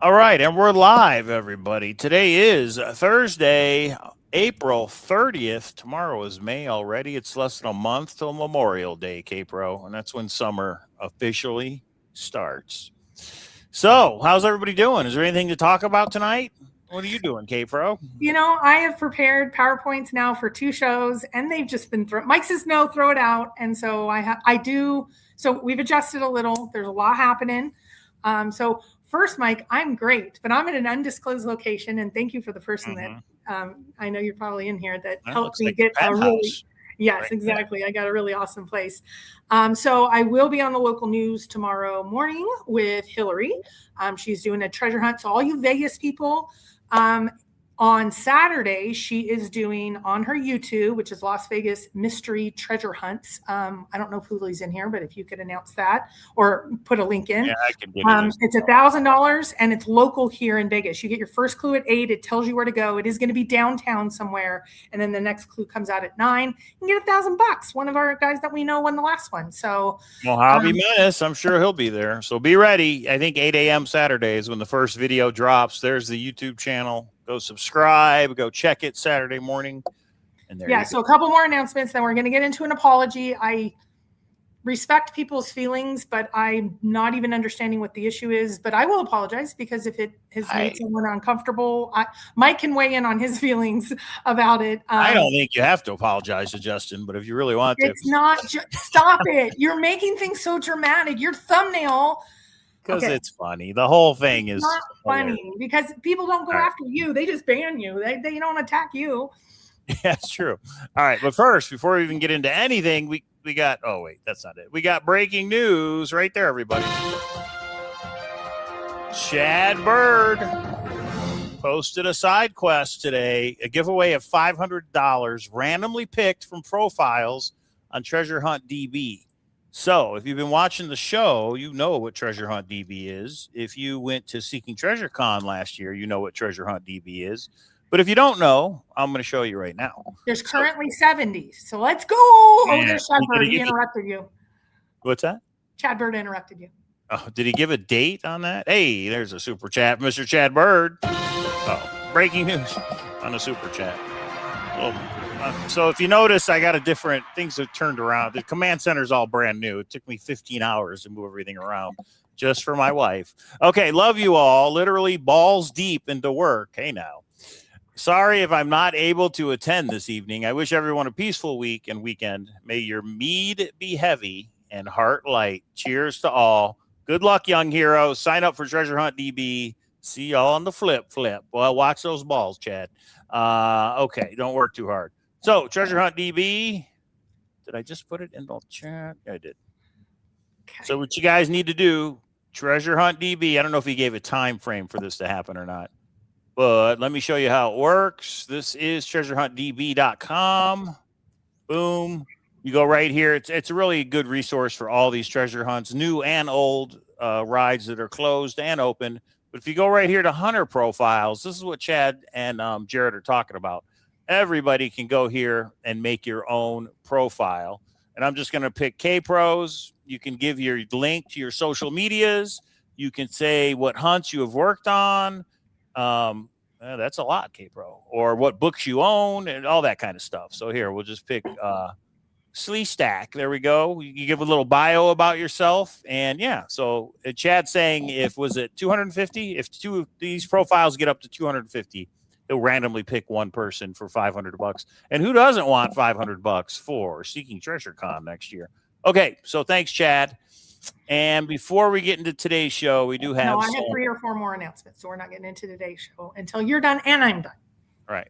All right, and we're live, everybody. Today is Thursday, April 30th. Tomorrow is May already. It's less than a month till Memorial Day, Kpro, and that's when summer officially starts. So, how's everybody doing? Is there anything to talk about tonight? What are you doing, Kpro? You know, I have prepared PowerPoints now for 2 shows, and they've just been Mike says no, throw it out, and so I do. So we've adjusted a little. There's a lot happening. So first, Mike, I'm great, but I'm at an undisclosed location, and thank you for the person that I know you're probably in here that helped me get a really. Yes, right. Exactly. I got a really awesome place. So I will be on the local news tomorrow morning with Hillary. She's doing a treasure hunt. So all you Vegas people. On Saturday, she is doing on her YouTube, which is Las Vegas Mystery Treasure Hunts. I don't know if Huli's in here, but if you could announce that or put a link in. Yeah, I can get it. It's $1,000 and it's local here in Vegas. You get your first clue at 8. It tells you where to go. It is going to be downtown somewhere. And then the next clue comes out at 9. You can get $1,000. One of our guys that we know won the last one. So, well, Javi Menace, I'm sure he'll be there. So be ready. I think 8 a.m. Saturday is when the first video drops. There's the YouTube channel. Go subscribe, go check it Saturday morning. And there so a couple more announcements, then we're going to get into an apology. I respect people's feelings, but I'm not even understanding what the issue is. But I will apologize because if it has made someone uncomfortable, Mike can weigh in on his feelings about it. I don't think you have to apologize to Justin, but if you really want to. It's not. Stop it. You're making things so dramatic. Your thumbnail. Because it's funny. The whole thing is not funny because people don't go after you. They just ban you. They don't attack you. Yeah, it's true. All right. But first, before we even get into anything, we got, oh, wait, that's not it. We got breaking news right there, everybody. Chad Bird posted a side quest today, a giveaway of $500 randomly picked from profiles on Treasure Hunt DB. So if you've been watching the show, you know what Treasure Hunt DB is. If you went to Seeking Treasure Con last year, you know what Treasure Hunt DB is. But if you don't know, I'm going to show you right now. There's currently 70. So let's go. Oh, there's Chad Bird. He interrupted you. What's that? Chad Bird interrupted you. Oh, did he give a date on that? Hey, there's a super chat, Mr. Chad Bird. Oh, breaking news on a super chat. Well, so if you notice, I got things have turned around. The command center is all brand new. It took me 15 hours to move everything around just for my wife. Okay, love you all. Literally balls deep into work. Hey, now. Sorry if I'm not able to attend this evening. I wish everyone a peaceful week and weekend. May your mead be heavy and heart light. Cheers to all. Good luck, young heroes. Sign up for Treasure Hunt DB. See y'all on the flip. Well, watch those balls, Chad. Okay, don't work too hard. So, Treasure Hunt DB, did I just put it in the chat? I did. Okay. So, what you guys need to do, Treasure Hunt DB, I don't know if he gave a time frame for this to happen or not, but let me show you how it works. This is treasurehuntdb.com. Boom. You go right here. It's a really good resource for all these treasure hunts, new and old rides that are closed and open. But if you go right here to Hunter Profiles, this is what Chad and Jared are talking about. Everybody can go here and make your own profile. And I'm just going to pick Kpros. You can give your link to your social medias. You can say what hunts you have worked on. That's a lot, Kpro. Or what books you own and all that kind of stuff. So here, we'll just pick Slee Stack. There we go. You give a little bio about yourself. And yeah, so Chad's saying was it 250? If two of these profiles get up to 250, he'll randomly pick one person for $500. And who doesn't want $500 for Seeking Treasure Con next year? Okay, so thanks, Chad. And before we get into today's show, we do have. No, I have 3 or 4 more announcements, so we're not getting into today's show until you're done and I'm done. Right.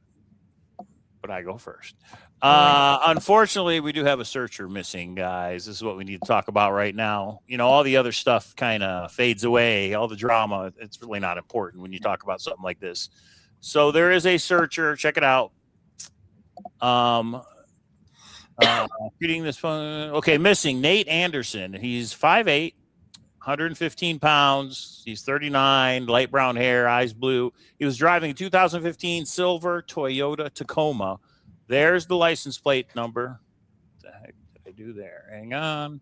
But I go first. Unfortunately, we do have a searcher missing, guys. This is what we need to talk about right now. You know, all the other stuff kind of fades away. All the drama, it's really not important when you talk about something like this. So there is a searcher. Check it out. Reading this phone. Okay, missing Nate Anderson. He's 5'8", 115 pounds. He's 39, light brown hair, eyes blue. He was driving a 2015 silver Toyota Tacoma. There's the license plate number. What the heck did I do there? Hang on.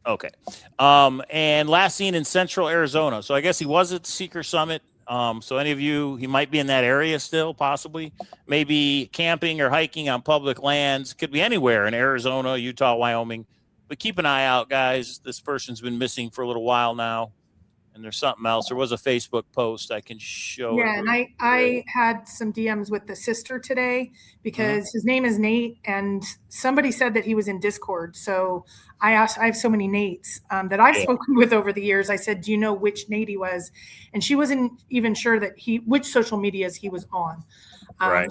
Okay. And last seen in Central Arizona. So I guess he was at the Seeker Summit. So any of you, he might be in that area still, possibly, maybe camping or hiking on public lands. Could be anywhere in Arizona, Utah, Wyoming. But keep an eye out, guys. This person's been missing for a little while now. And there's something else. There was a Facebook post I can show. Yeah, and I had some DMs with the sister today because his name is Nate, and somebody said that he was in Discord. So I asked, I have so many Nates that I've spoken with over the years. I said, do you know which Nate he was? And she wasn't even sure that which social medias he was on.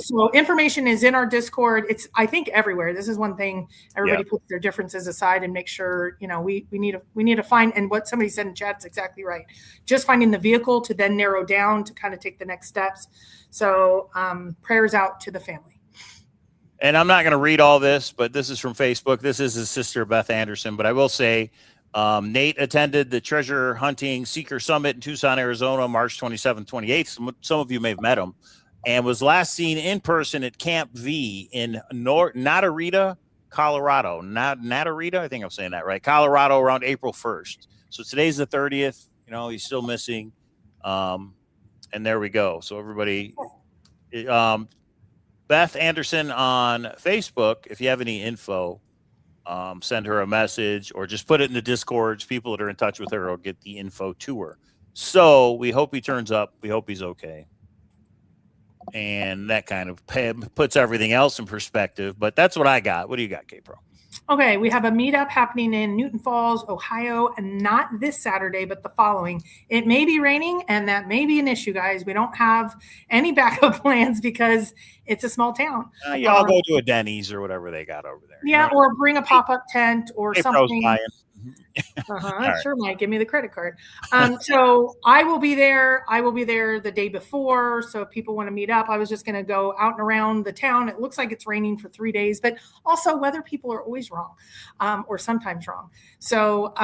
So information is in our Discord. It's, I think, everywhere. This is one thing. Everybody puts their differences aside and make sure, we need to find, and what somebody said in chat is exactly right. Just finding the vehicle to then narrow down to kind of take the next steps. So prayers out to the family. And I'm not going to read all this, but this is from Facebook. This is his sister, Beth Anderson. But I will say, Nate attended the Treasure Hunting Seeker Summit in Tucson, Arizona, March 27th, 28th. Some of you may have met him. And was last seen in person at Camp V in Natarita, Colorado. Natarita, I think I'm saying that right. Colorado, around April 1st. So today's the 30th. He's still missing. And there we go. So everybody, Beth Anderson on Facebook, if you have any info, send her a message or just put it in the Discords. People that are in touch with her will get the info to her. So we hope he turns up. We hope he's okay. And that kind of puts everything else in perspective. But that's what I got. What do you got, Kpro? Okay, we have a meetup happening in Newton Falls, Ohio, and not this Saturday, but the following. It may be raining, and that may be an issue, guys. We don't have any backup plans because it's a small town. Y'all go to a Denny's or whatever they got over there. Yeah, or bring a pop-up tent or something. Right. Sure, Mike, give me the credit card. So I will be there. I will be there the day before. So if people want to meet up, I was just going to go out and around the town. It looks like it's raining for 3 days, but also weather people are always wrong, or sometimes wrong. So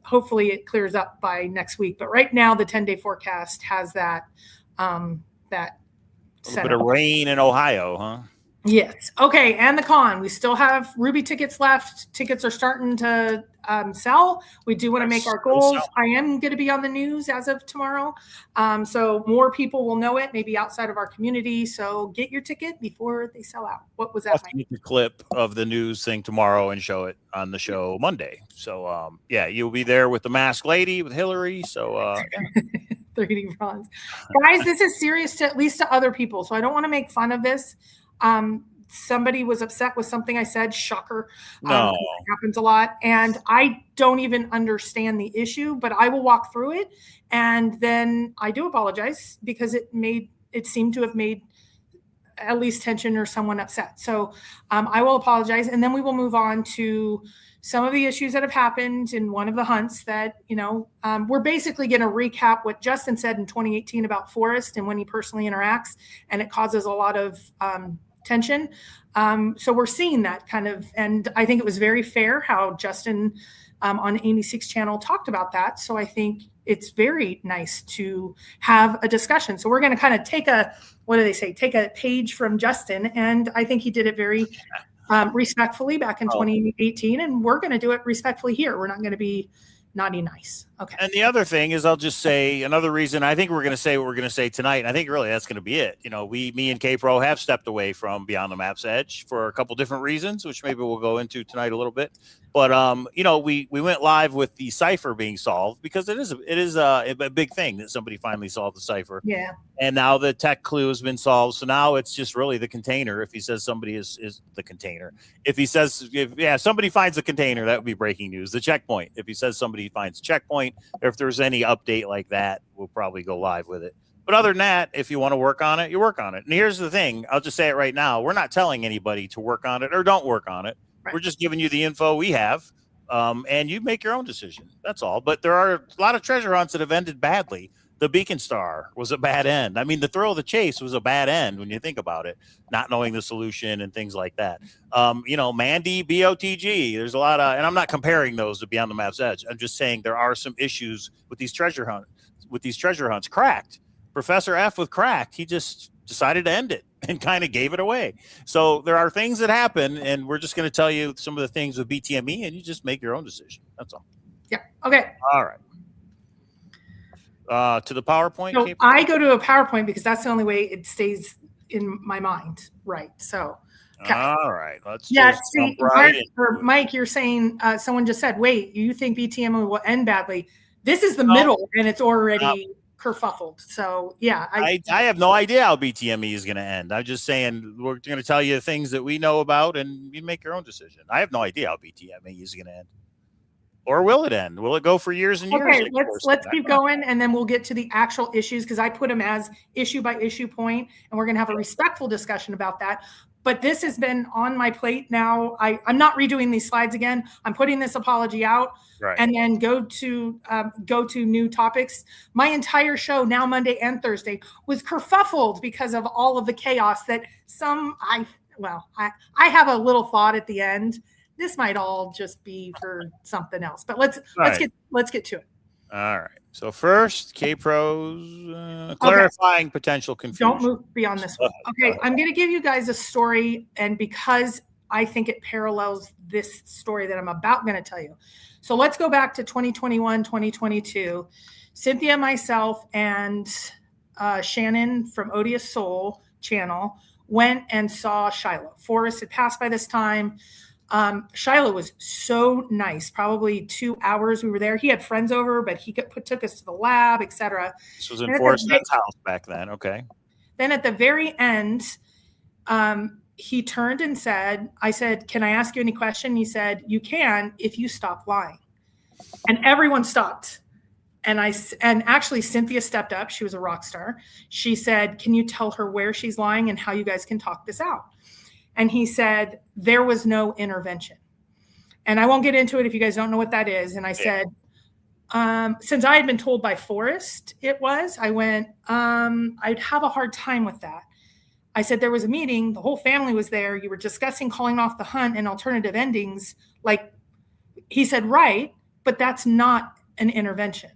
hopefully it clears up by next week. But right now the 10-day forecast has that a bit of rain in Ohio, huh? Yes. Okay. And the con, we still have Ruby tickets left. Tickets are starting to sell. We do want to make our goals. I am going to be on the news as of tomorrow. So more people will know it, maybe outside of our community. So get your ticket before they sell out. What was that? I'll take the clip of the news thing tomorrow and show it on the show Monday. So you'll be there with the masked lady, with Hillary. So they're eating prawns. Guys, this is serious at least to other people. So I don't want to make fun of this. Somebody was upset with something I said. Shocker. No. It happens a lot. And I don't even understand the issue, but I will walk through it. And then I do apologize because it seemed to have made at least tension or someone upset. So I will apologize. And then we will move on to some of the issues that have happened in one of the hunts that, we're basically going to recap what Justin said in 2018 about Forrest and when he personally interacts, and it causes a lot of tension. So we're seeing that kind of, and I think it was very fair how Justin on Amy Seek's channel talked about that. So I think it's very nice to have a discussion. So we're going to kind of take a page from Justin. And I think he did it very respectfully back in 2018. And we're going to do it respectfully here. We're not going to be naughty nice. Okay. And the other thing is, I'll just say another reason I think we're going to say what we're going to say tonight. And I think really that's going to be it. Me and Kpro have stepped away from Beyond the Map's Edge for a couple different reasons, which maybe we'll go into tonight a little bit. But we went live with the cipher being solved because it is a big thing that somebody finally solved the cipher. Yeah. And now the tech clue has been solved. So now it's just really the container. If he says somebody is the container, if he says somebody finds the container, that would be breaking news. The checkpoint. If he says somebody finds checkpoint, or if there's any update like that, we'll probably go live with it. But other than that, if you want to work on it, you work on it. And here's the thing. I'll just say it right now. We're not telling anybody to work on it or don't work on it. Right. We're just giving you the info we have, and you make your own decision. That's all. But there are a lot of treasure hunts that have ended badly. The Beacon Star was a bad end. I mean, the Thrill of the Chase was a bad end when you think about it, not knowing the solution and things like that. Mandy, BOTG, there's a lot of, and I'm not comparing those to Beyond the Map's Edge. I'm just saying there are some issues with these treasure hunts. Cracked. Professor F with Cracked, he just decided to end it and kind of gave it away. So there are things that happen, and we're just going to tell you some of the things with BTME, and you just make your own decision. That's all. Yeah. Okay. All right. To the PowerPoint. So I go to a PowerPoint because that's the only way it stays in my mind. Right. So. Okay. All right. Let's Yeah. just See, jump right in. or Mike, you're saying someone just said, "Wait, you think BTME will end badly?" This is the middle, and it's already kerfuffled. So yeah, I have no idea how BTME is going to end. I'm just saying we're going to tell you things that we know about, and you make your own decision. I have no idea how BTME is going to end, or will it end? Will it go for years and years? Okay, let's keep going, and then we'll get to the actual issues because I put them as issue by issue point, and we're going to have a respectful discussion about that. But this has been on my plate now. I'm not redoing these slides again. I'm putting this apology out, right, and then go to new topics. My entire show now Monday and Thursday was kerfuffled because of all of the chaos that I have a little thought at the end. This might all just be for something else, but let's get to it. All right. So first, Kpro's clarifying potential confusion. Don't move beyond this one. Okay, I'm going to give you guys a story, and because I think it parallels this story that I'm about going to tell you. So let's go back to 2021, 2022. Cynthia, myself, and Shannon from Odious Soul channel went and saw Shiloh. Forrest had passed by this time. Shiloh was so nice. Probably 2 hours we were there. He had friends over, but he took us to the lab, etc. This was in Forrest's house back then. Okay. Then at the very end, he turned and said, I said, "Can I ask you any question?" He said, "You can if you stop lying." And everyone stopped. And actually Cynthia stepped up. She was a rock star. She said, "Can you tell her where she's lying and how you guys can talk this out?" And he said, "There was no intervention." And I won't get into it if you guys don't know what that is. And I said, since I had been told by Forrest I went, I'd have a hard time with that. I said, there was a meeting. The whole family was there. You were discussing calling off the hunt and alternative endings. Like, he said, right, but that's not an intervention.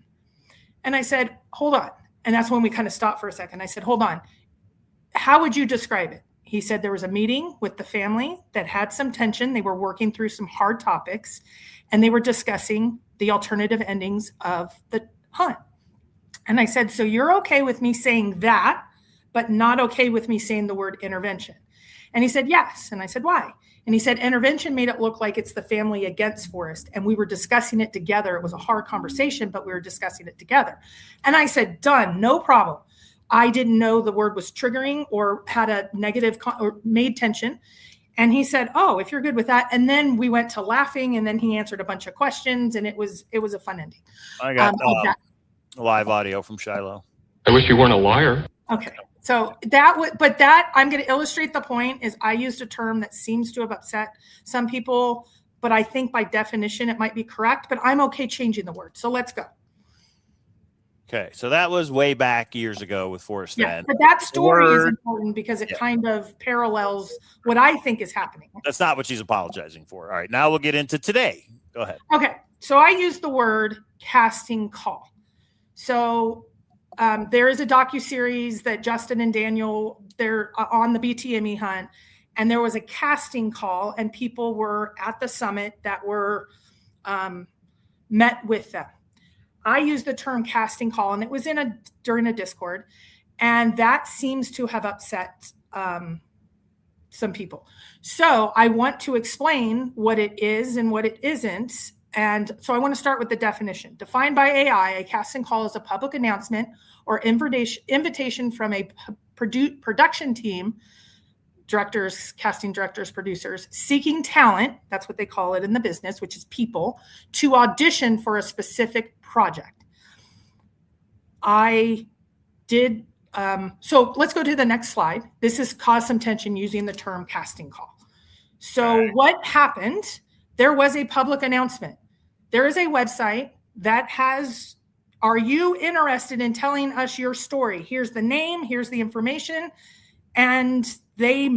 And I said, hold on. And that's when we kind of stopped for a second. I said, hold on. How would you describe it? He said there was a meeting with the family that had some tension. They were working through some hard topics, and they were discussing the alternative endings of the hunt. And I said, so you're okay with me saying that, but not okay with me saying the word intervention? And he said, yes. And I said, why? And he said, intervention made it look like it's the family against Forrest. And we were discussing it together. It was a hard conversation, but we were discussing it together. And I said, done, no problem. I didn't know the word was triggering or had a negative or made tension. And he said, oh, if you're good with that. And then we went to laughing, and then he answered a bunch of questions, and it was a fun ending. I got live audio from Shiloh. I wish you weren't a liar. Okay. So I'm going to illustrate the point is I used a term that seems to have upset some people, but I think by definition it might be correct, but I'm okay changing the word. So let's go. Okay, so that was way back years ago with Forrest. Yeah, but that story is important because it kind of parallels what I think is happening. That's not what she's apologizing for. All right, now we'll get into today. Go ahead. Okay, so I use the word casting call. So there is a docuseries that Justin and Daniel, they're on the BTME hunt, and there was a casting call, and people were at the summit that were met with them. I use the term casting call, and it was during a Discord, and that seems to have upset some people. So I want to explain what it is and what it isn't. And so I want to start with the definition. Defined by AI, a casting call is a public announcement or invitation from a production team, directors, casting directors, producers, seeking talent, that's what they call it in the business, which is people, to audition for a specific project. So let's go to the next slide. This has caused some tension using the term casting call. So what happened? There was a public announcement. There is a website that has, are you interested in telling us your story? Here's the name, here's the information. And they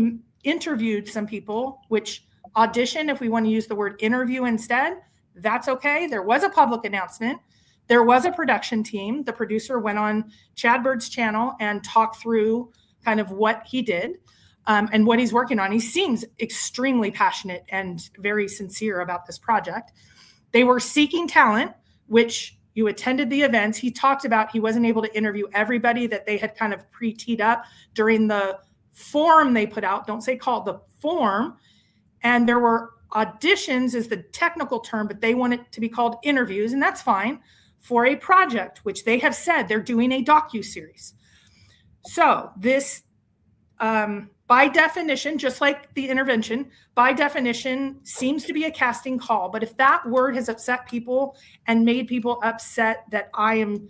interviewed some people, which audition, if we want to use the word interview instead, that's okay. There was a public announcement. There was a production team. The producer went on Chad Bird's channel and talked through kind of what he did and what he's working on. He seems extremely passionate and very sincere about this project. They were seeking talent which you attended the events. He talked about he wasn't able to interview everybody that they had kind of pre-teed up during the form they put out. Don't say call, the form. And there were auditions is the technical term, but they want it to be called interviews, and that's fine, for a project, which they have said they're doing a docuseries. So this, by definition, just like the intervention, by definition, seems to be a casting call. But if that word has upset people and made people upset that I am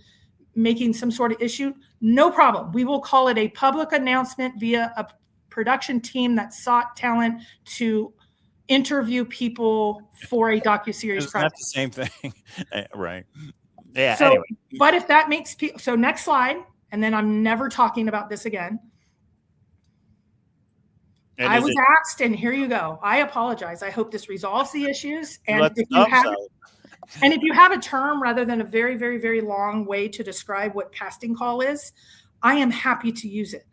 making some sort of issue, no problem. We will call it a public announcement via a production team that sought talent to interview people for a docuseries It's project. not the same thing. Right. Yeah. So, anyway. But if that makes people, so next slide, and then I'm never talking about this again. And I was asked, and here you go. I apologize. I hope this resolves the issues. And if you have a term rather than a very, very, very long way to describe what casting call is, I am happy to use it.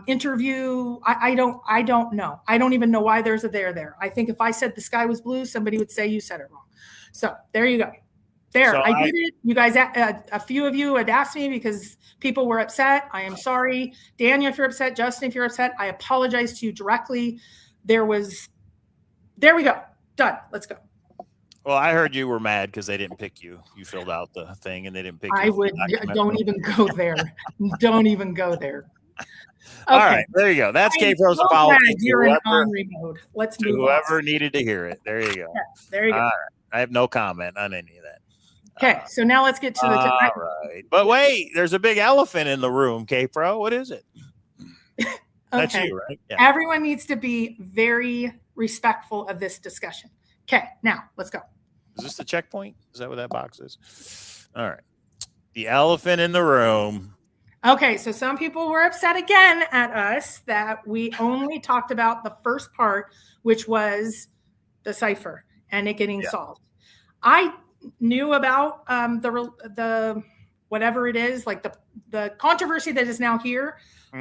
Interview, I don't know. I don't even know why there's a there. I think if I said the sky was blue, somebody would say you said it wrong. So there you go. There, so I did it. You guys, a few of you had asked me because people were upset. I am sorry. Daniel, if you're upset, Justin, if you're upset, I apologize to you directly. There we go. Done. Let's go. Well, I heard you were mad because they didn't pick you. You filled out the thing and they didn't pick you. I would, don't even go there. Don't even go there. Okay. All right, there you go. That's Kpro's apology. You're in Henry mode. Let's move whoever needed to hear it. There you go. Yeah, there you go. All right. I have no comment on any of that. Okay, so now let's get to the. All right, but wait, there's a big elephant in the room, Kpro. What is it? That's you, right? Yeah. Everyone needs to be very respectful of this discussion. Okay, now let's go. Is this the checkpoint? Is that what that box is? All right. The elephant in the room. Okay, so some people were upset again at us that we only talked about the first part, which was the cipher and it getting solved. I knew about the whatever it is, like the controversy that is now here,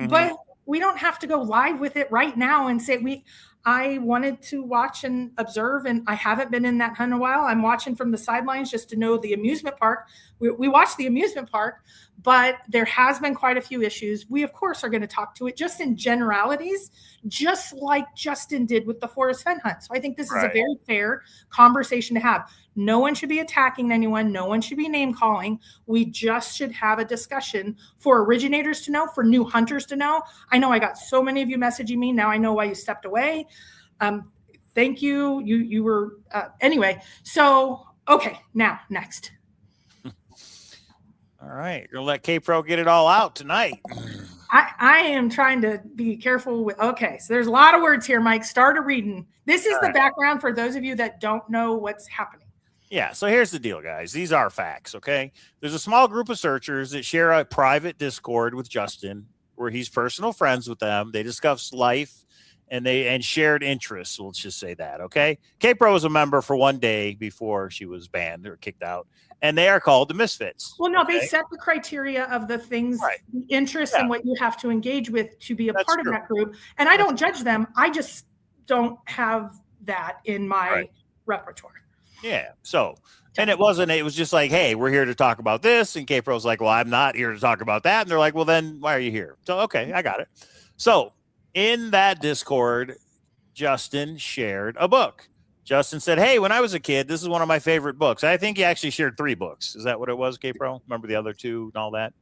but we don't have to go live with it right now and say I wanted to watch and observe, and I haven't been in that hunt in a while. I'm watching from the sidelines just to know the amusement park. We watched the amusement park, but there has been quite a few issues. We, of course, are going to talk to it just in generalities, just like Justin did with the Forest Fen Hunt. So I think this is a very fair conversation to have. No one should be attacking anyone. No one should be name calling. We just should have a discussion for originators to know, for new hunters to know. I know I got so many of you messaging me. Now I know why you stepped away. Thank you. You were, anyway. So, okay, now next. All right. You're going to let Kpro get it all out tonight. I am trying to be careful with, okay. So there's a lot of words here, Mike. Start a reading. This is the background for those of you that don't know what's happening. Yeah, so here's the deal, guys. These are facts, okay? There's a small group of searchers that share a private Discord with Justin where he's personal friends with them. They discuss life and shared interests. Let's just say that, okay? Kpro was a member for one day before she was banned or kicked out, and they are called the Misfits. Well, no, they set the criteria of the things, the interests and what you have to engage with to be a part of that group. And I don't judge them. I just don't have that in my repertoire. Yeah. So, and it was just like, hey, we're here to talk about this. And Kpro's like, well, I'm not here to talk about that. And they're like, well, then why are you here? So, okay, I got it. So in that Discord, Justin shared a book. Justin said, hey, when I was a kid, this is one of my favorite books. I think he actually shared 3 books. Is that what it was, Kpro? Remember the other 2 and all that?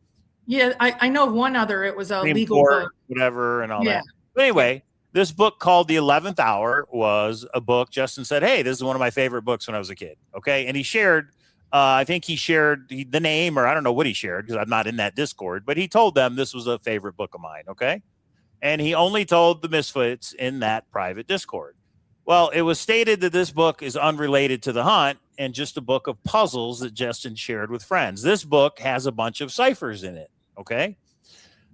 Yeah, I know one other. It was a legal book. Whatever and all that. But anyway, this book called The 11th Hour was a book. Justin said, hey, this is one of my favorite books when I was a kid. Okay. And he shared, I think he shared the name, or I don't know what he shared because I'm not in that Discord, but he told them this was a favorite book of mine. Okay. And he only told the Misfits in that private Discord. Well, it was stated that this book is unrelated to the hunt and just a book of puzzles that Justin shared with friends. This book has a bunch of ciphers in it. Okay.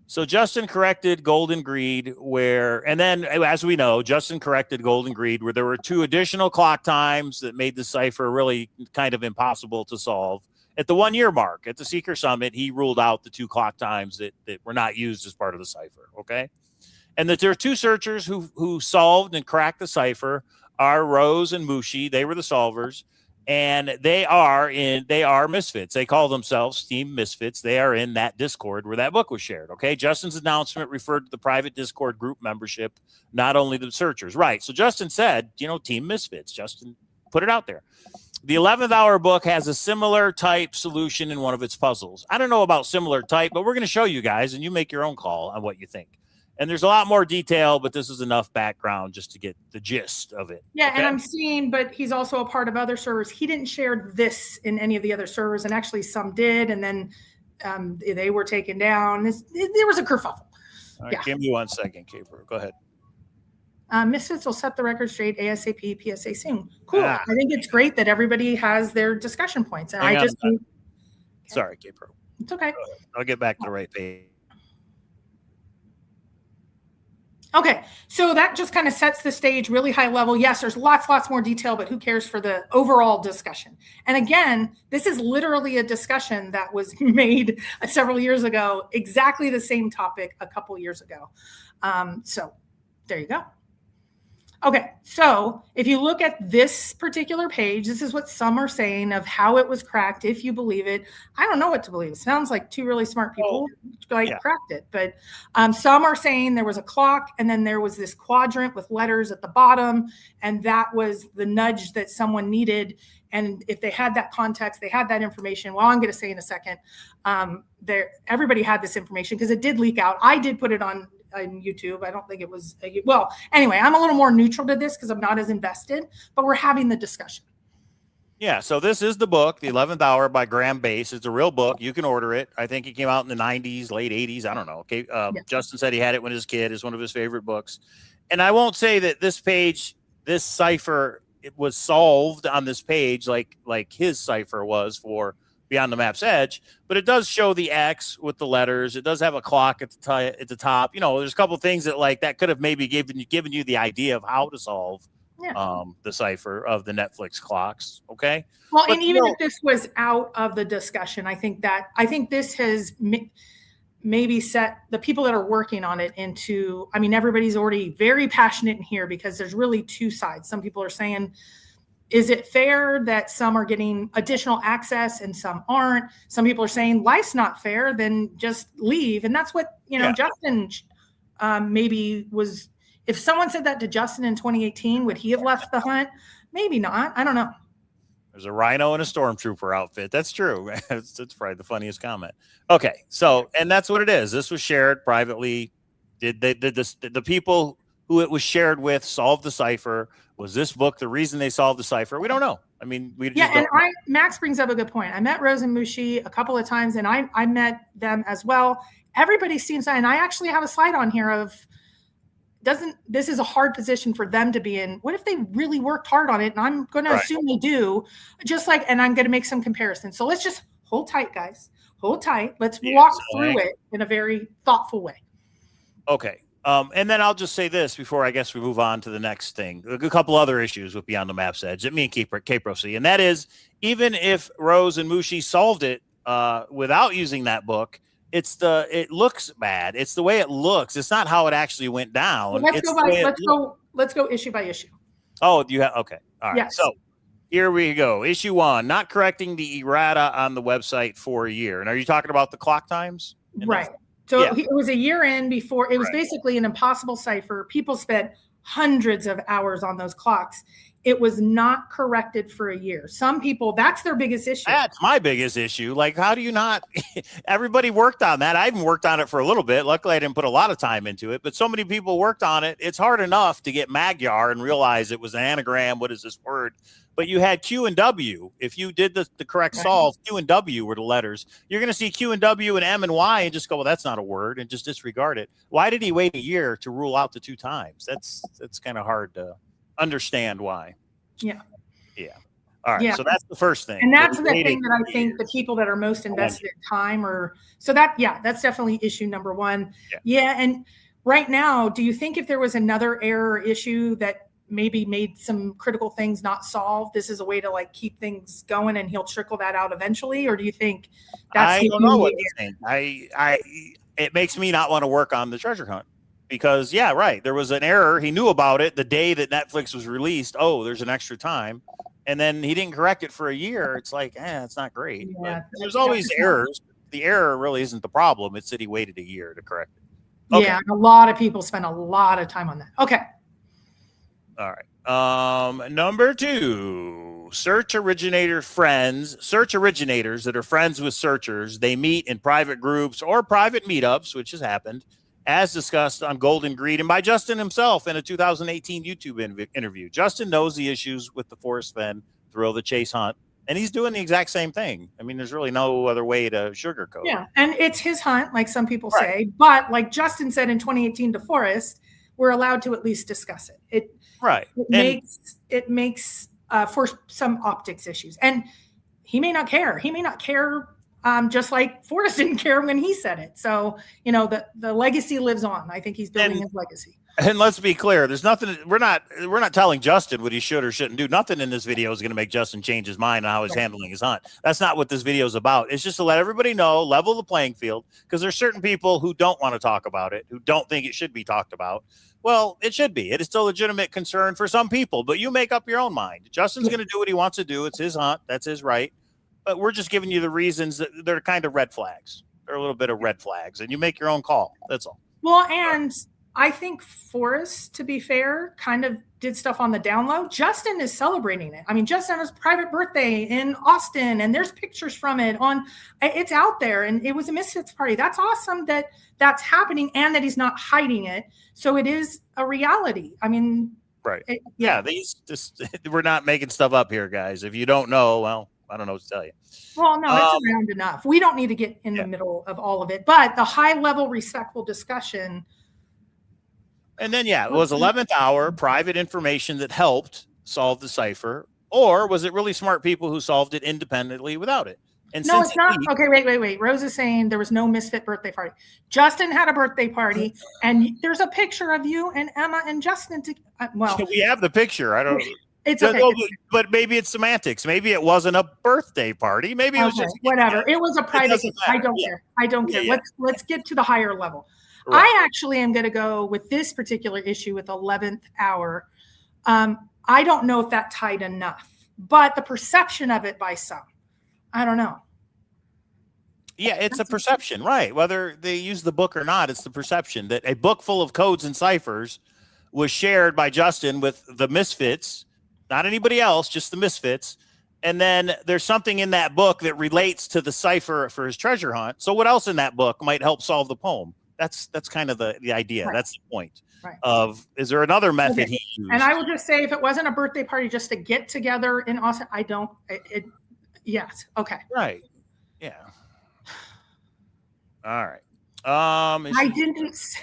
So Justin corrected Golden Greed and then as we know, Justin corrected Golden Greed where there were 2 additional clock times that made the cipher really kind of impossible to solve. At the 1-year mark at the Seeker Summit, he ruled out the 2 clock times that were not used as part of the cipher. Okay. And that there are 2 searchers who solved and cracked the cipher are Rose and Mushi. They were the solvers. And they are misfits. They call themselves Steam Misfits. They are in that Discord where that book was shared. Okay. Justin's announcement referred to the private Discord group membership, not only the searchers. Right. So Justin said, Team Misfits. Justin put it out there. The 11th Hour book has a similar type solution in one of its puzzles. I don't know about similar type, but we're going to show you guys and you make your own call on what you think. And there's a lot more detail, but this is enough background just to get the gist of it. Yeah, okay? and I'm seeing, but he's also a part of other servers. He didn't share this in any of the other servers, and actually some did, and then they were taken down. There was a kerfuffle. All right, give me 1 second, Kpro. Go ahead. Misfits will set the record straight ASAP, PSA soon. Cool. I think it's great that everybody has their discussion points. And I just think... Sorry, Kpro. It's okay. I'll get back to the right page. Okay, so that just kind of sets the stage really high level. Yes, there's lots more detail, but who cares for the overall discussion? And again, this is literally a discussion that was made several years ago, exactly the same topic a couple years ago. So there you go. Okay, so if you look at this particular page, this is what some are saying of how it was cracked, if you believe it. I don't know what to believe. It sounds like two really smart people cracked it. But some are saying there was a clock, and then there was this quadrant with letters at the bottom, and that was the nudge that someone needed. And if they had that context, they had that information. Well, I'm going to say in a second, everybody had this information because it did leak out. I did put it on YouTube. I don't think it was, well, anyway, I'm a little more neutral to this because I'm not as invested, but we're having the discussion. Yeah, so this is the book, The 11th Hour by Graham Bass. It's a real book. You can order it. I think it came out in the 90s, late 80s. I don't know. Okay, Justin said he had it when he was a kid. It's one of his favorite books. And I won't say that this page, this cipher, it was solved on this page like his cipher was for Beyond the Map's Edge, but it does show the X with the letters. It does have a clock at the top. There's a couple things that could have maybe given you the idea of how to solve the cipher of the Netflix clocks. Okay. Well, and even if this was out of the discussion, I think this has maybe set the people that are working on it into, everybody's already very passionate in here because there's really two sides. Some people are saying, is it fair that some are getting additional access and some aren't? Some people are saying life's not fair, then just leave. And that's what, Justin maybe was. If someone said that to Justin in 2018, would he have left the hunt? Maybe not. I don't know. There's a rhino in a stormtrooper outfit. That's true. That's probably the funniest comment. Okay. So, and that's what it is. This was shared privately. Did the people who it was shared with solve the cipher? Was this book the reason they solved the cipher? We don't know. Max brings up a good point. I met Rose and Mushi a couple of times, and I met them as well. Everybody seems, and I actually have a slide on here of, this is a hard position for them to be in. What if they really worked hard on it? And I'm going to assume they do, and I'm going to make some comparisons. So let's just hold tight, guys. Hold tight. Let's walk through it in a very thoughtful way. Okay. And then I'll just say this before I guess we move on to the next thing. A couple other issues with Beyond the Map's Edge that me and Kpro see, and that is, even if Rose and Mushi solved it without using that book, it looks bad. It's the way it looks. It's not how it actually went down. Well, let's go issue by issue. Oh, you have okay. All right. Yes. So here we go. Issue 1: not correcting the errata on the website for a year. And are you talking about the clock times? Right. So it was a year in before. It was basically an impossible cipher. People spent hundreds of hours on those clocks. It was not corrected for a year. Some people, that's their biggest issue. That's my biggest issue. Like, how do you not? Everybody worked on that. I even worked on it for a little bit. Luckily, I didn't put a lot of time into it, but so many people worked on it. It's hard enough to get Magyar and realize it was an anagram. What is this word? But you had Q and W. If you did the correct solve, Q and W were the letters. You're going to see Q and W and M and Y and just go, well, that's not a word, and just disregard it. Why did he wait a year to rule out the 2 times? That's kind of hard to understand why. Yeah. All right. Yeah. So that's the first thing. And that's the thing that I think the people that are most invested in time that's definitely issue number 1. Yeah. And right now, do you think if there was another error issue that maybe made some critical things not solved, this is a way to keep things going and he'll trickle that out eventually? Or do you think that's I don't know what to think. It makes me not want to work on the treasure hunt. Because, there was an error. He knew about it the day that Netflix was released. Oh, there's an extra time. and then he didn't correct it for a year. It's like, it's not great. Yeah, But there's always errors. The error really isn't the problem. It's that he waited a year to correct it. Okay. Yeah, a lot of people spend a lot of time on that. Okay. All right. Number 2, search originator friends. Search originators that are friends with searchers. They meet in private groups or private meetups, which has happened, as discussed on Golden Greed and by Justin himself in a 2018 YouTube interview. Justin knows the issues with the Forest Fen thrill the chase hunt, and he's doing the exact same thing. I mean, there's really no other way to sugarcoat. Yeah, and it's his hunt, like some people say. But like Justin said in 2018 to Forest, we're allowed to at least discuss it. It makes for some optics issues, and he may not care. He may not care. Just like Forrest didn't care when he said it. So, the legacy lives on. I think he's building his legacy. And let's be clear, there's nothing, we're not telling Justin what he should or shouldn't do. Nothing in this video is going to make Justin change his mind on how he's handling his hunt. That's not what this video is about. It's just to let everybody know, level the playing field, because there's certain people who don't want to talk about it, who don't think it should be talked about. Well, it should be. It is still a legitimate concern for some people, but you make up your own mind. Justin's going to do what he wants to do. It's his hunt. That's his right. But we're just giving you the reasons that they're kind of red flags. They're a little bit of red flags, and you make your own call. That's all. Well, and I think Forrest, to be fair, kind of did stuff on the down low. Justin is celebrating it. I mean, Justin has a private birthday in Austin, and there's pictures from it it's out there, and it was a Misfits party. That's awesome that that's happening and that he's not hiding it. So it is a reality. I mean, right. We're not making stuff up here, guys. If you don't know, well, I don't know what to tell you. Well, no, it's around enough. We don't need to get in the middle of all of it, but the high level respectful discussion. And then, it was 11th hour private information that helped solve the cipher, or was it really smart people who solved it independently without it? And no, it's not. Okay, wait. Rose is saying there was no Misfit birthday party. Justin had a birthday party, and there's a picture of you and Emma and Justin. We have the picture. I don't. It's okay. But maybe it's semantics. Maybe it wasn't a birthday party. Maybe it was just whatever. It was a private. I don't care. I don't care. Let's get to the higher level. Right. I actually am going to go with this particular issue with 11th hour. I don't know if that tied enough, but the perception of it by some, I don't know. Yeah, it's a perception, right? Whether they use the book or not, it's the perception that a book full of codes and ciphers was shared by Justin with the Misfits, not anybody else, just the Misfits. And then there's something in that book that relates to the cipher for his treasure hunt. So what else in that book might help solve the poem? That's kind of the idea. Right. That's the point of, is there another method he used? And I will just say, if it wasn't a birthday party, just to get together in Austin, yes. Okay. Right. Yeah. All right. I didn't say,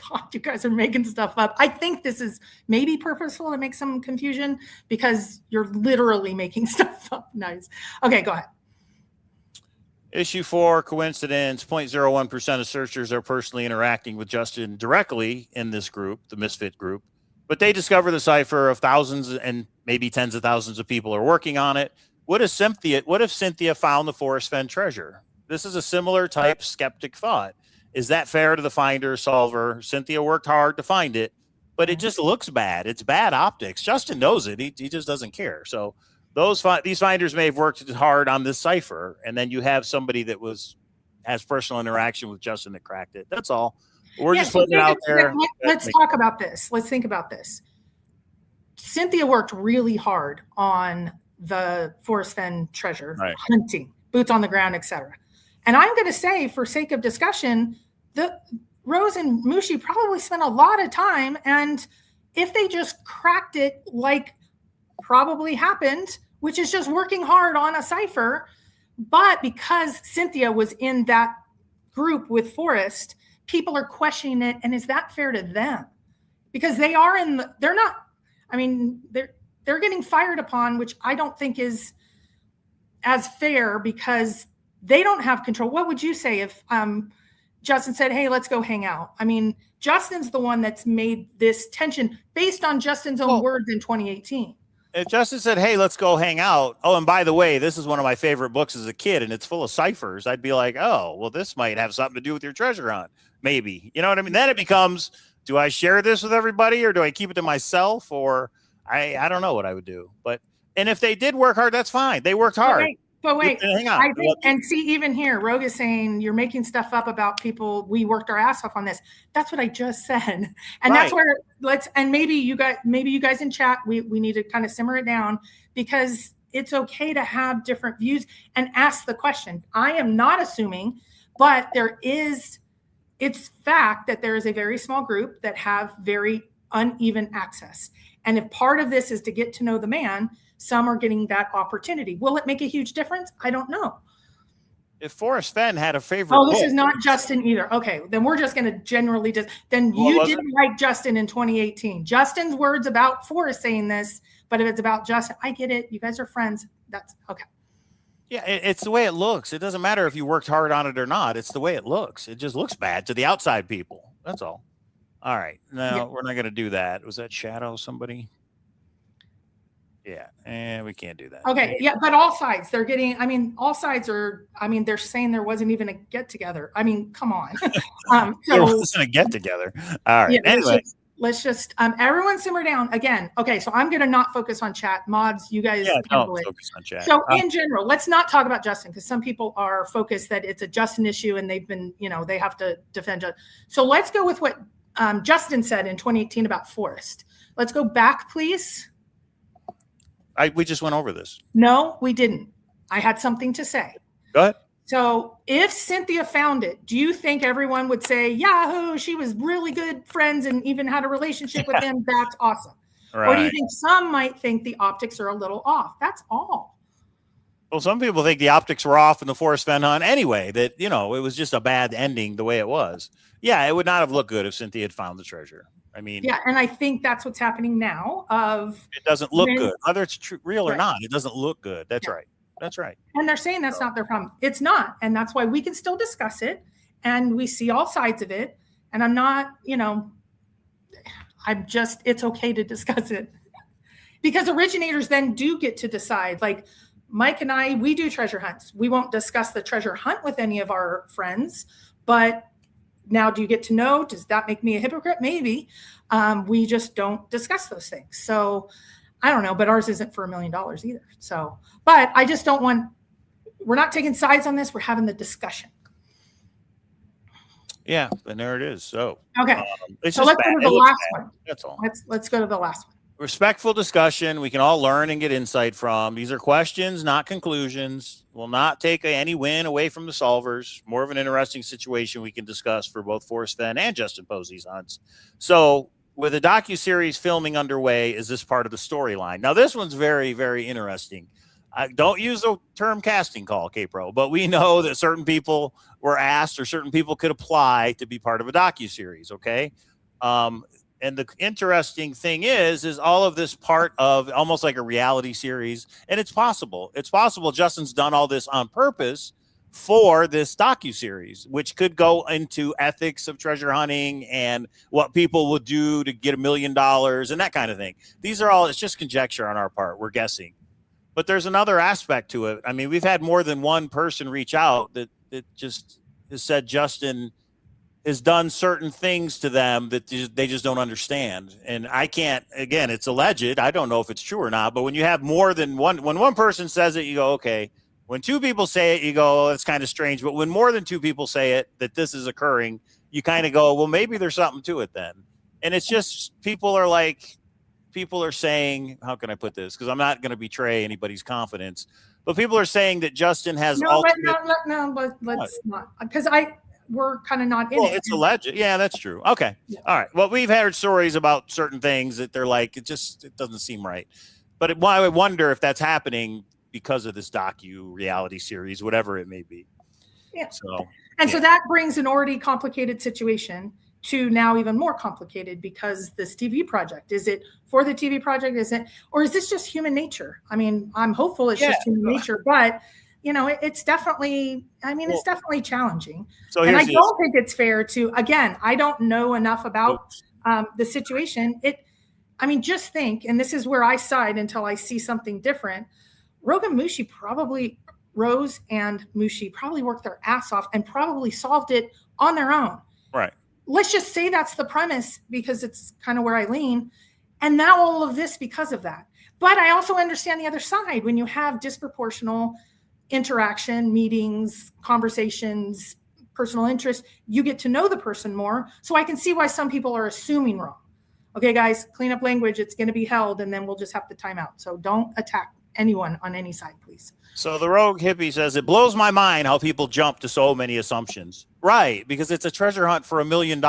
God, you guys are making stuff up. I think this is maybe purposeful to make some confusion because you're literally making stuff up. Nice. Okay, go ahead. Issue 4, coincidence. 0.01% of searchers are personally interacting with Justin directly in this group, the Misfit group, but they discover the cipher of thousands and maybe tens of thousands of people are working on it. What if Cynthia found the Forest Fen treasure? This is a similar type skeptic thought. Is that fair to the finder, solver? Cynthia worked hard to find it, but it just looks bad. It's bad optics. Justin knows it. He just doesn't care. So these finders may have worked hard on this cipher, and then you have somebody that has personal interaction with Justin that cracked it. That's all. We're just putting it out there. Let's talk about this. Let's think about this. Cynthia worked really hard on the Forest Fen treasure hunting, boots on the ground, etc. And I'm going to say, for sake of discussion, Rose and Mushi probably spent a lot of time, and if they just cracked it like probably happened, which is just working hard on a cipher, but because Cynthia was in that group with Forrest, people are questioning it, and is that fair to them? Because they're getting fired upon, which I don't think is as fair because they don't have control. What would you say if Justin said, hey, let's go hang out? I mean, Justin's the one that's made this tension based on Justin's own words in 2018. If Justin said, hey, let's go hang out. Oh, and by the way, this is one of my favorite books as a kid, and it's full of ciphers. I'd be like, oh, well, this might have something to do with your treasure hunt. Maybe. You know what I mean? Then it becomes, do I share this with everybody or do I keep it to myself? Or I don't know what I would do. But And if they did work hard, that's fine. They worked hard. But wait, hang on. I think, and see, even here, Rogue is saying you're making stuff up about people. We worked our ass off on this. That's what I just said, and that's where and maybe you guys in chat, we need to kind of simmer it down, because it's okay to have different views and ask the question. I am not assuming, but it's fact that there is a very small group that have very uneven access, and if part of this is to get to know the man, some are getting that opportunity. Will it make a huge difference? I don't know. If Forrest Fenn had a favorite this is not Justin either. Okay, then we're just going to generally then you didn't like Justin in 2018. Justin's words about Forrest saying this, but if it's about Justin, I get it. You guys are friends. That's okay. Yeah, it's the way it looks. It doesn't matter if you worked hard on it or not. It's the way it looks. It just looks bad to the outside people. That's all. All right. No, we're not going to do that. Was that Shadow somebody? Yeah, and we can't do that. Okay, yeah, but all sides, they're getting, all sides are, they're saying there wasn't even a get together. Come on. There wasn't a get together. All right. Yeah, anyway. Let's just everyone simmer down again. Okay, so I'm going to not focus on chat. Mods, you guys handle it. Focus on chat. So in general, let's not talk about Justin, because some people are focused that it's a Justin issue and they've been, they have to defend Justin. So let's go with what Justin said in 2018 about Forrest. Let's go back, please. We just went over this. No, we didn't. I had something to say. Go ahead. So if Cynthia found it, do you think everyone would say, Yahoo, she was really good friends and even had a relationship with him? That's awesome. Right. Or do you think some might think the optics are a little off? That's all. Well, some people think the optics were off in the Forrest Fenn hunt anyway, that, it was just a bad ending the way it was. Yeah, it would not have looked good if Cynthia had found the treasure. Yeah, and I think that's what's happening now. It doesn't look good, whether it's real or not. It doesn't look good. That's right. That's right. And they're saying that's not their problem. It's not, and that's why we can still discuss it, and we see all sides of it. And I'm not, it's okay to discuss it, because originators then do get to decide. Like Mike and I, we do treasure hunts. We won't discuss the treasure hunt with any of our friends, but now, do you get to know? Does that make me a hypocrite? Maybe. We just don't discuss those things. So I don't know, but ours isn't for $1 million either. So, but I just don't want, we're not taking sides on this. We're having the discussion. Yeah, and there it is. So, okay. So let's go to the last one. That's all. Let's go to the last one. Respectful discussion. We can all learn and get insight from. These are questions, not conclusions. Will not take any win away from the solvers. More of an interesting situation we can discuss for both Forrest Fenn and Justin Posey's hunts. So with a docuseries filming underway, is this part of the storyline? Now, this one's very, very interesting. I don't use the term casting call, Kpro, but we know that certain people were asked or certain people could apply to be part of a docuseries, okay? And the interesting thing is all of this part of almost like a reality series. And it's possible. It's possible Justin's done all this on purpose for this docuseries, which could go into ethics of treasure hunting and what people will do to get $1 million and that kind of thing. These are all, it's just conjecture on our part. We're guessing. But there's another aspect to it. We've had more than one person reach out that just has said Justin has done certain things to them that they just don't understand. And I can't, again, it's alleged. I don't know if it's true or not, but when you have more than one, when one person says it, you go, okay. When two people say it, you go, oh, it's kind of strange. But when more than two people say it, that this is occurring, you kind of go, well, maybe there's something to it then. And it's just, people are saying, how can I put this? Because I'm not going to betray anybody's confidence, but people are saying that Justin has let's not, because we're kind of not in it. It's alleged. Yeah, that's true. Okay. Yeah. All right. Well, we've heard stories about certain things that they're like, it doesn't seem right. But I wonder if that's happening because of this reality series, whatever it may be. Yeah. So that brings an already complicated situation to now even more complicated because this TV project, is it for the TV project? Or is this just human nature? I'm hopeful it's just human nature, but it's definitely, it's definitely challenging. So and I don't think it's fair to, again, I don't know enough about the situation. Just think, and this is where I side until I see something different. Rose and Mushi probably worked their ass off and probably solved it on their own. Right. Let's just say that's the premise because it's kind of where I lean. And now all of this because of that. But I also understand the other side. When you have disproportional interaction, meetings, conversations, personal interest, you get to know the person more. So I can see why some people are assuming wrong. Okay, guys, clean up language. It's going to be held, and then we'll just have to time out. So don't attack anyone on any side, please. So the rogue hippie says, it blows my mind how people jump to so many assumptions. Right, because it's a treasure hunt for $1 million.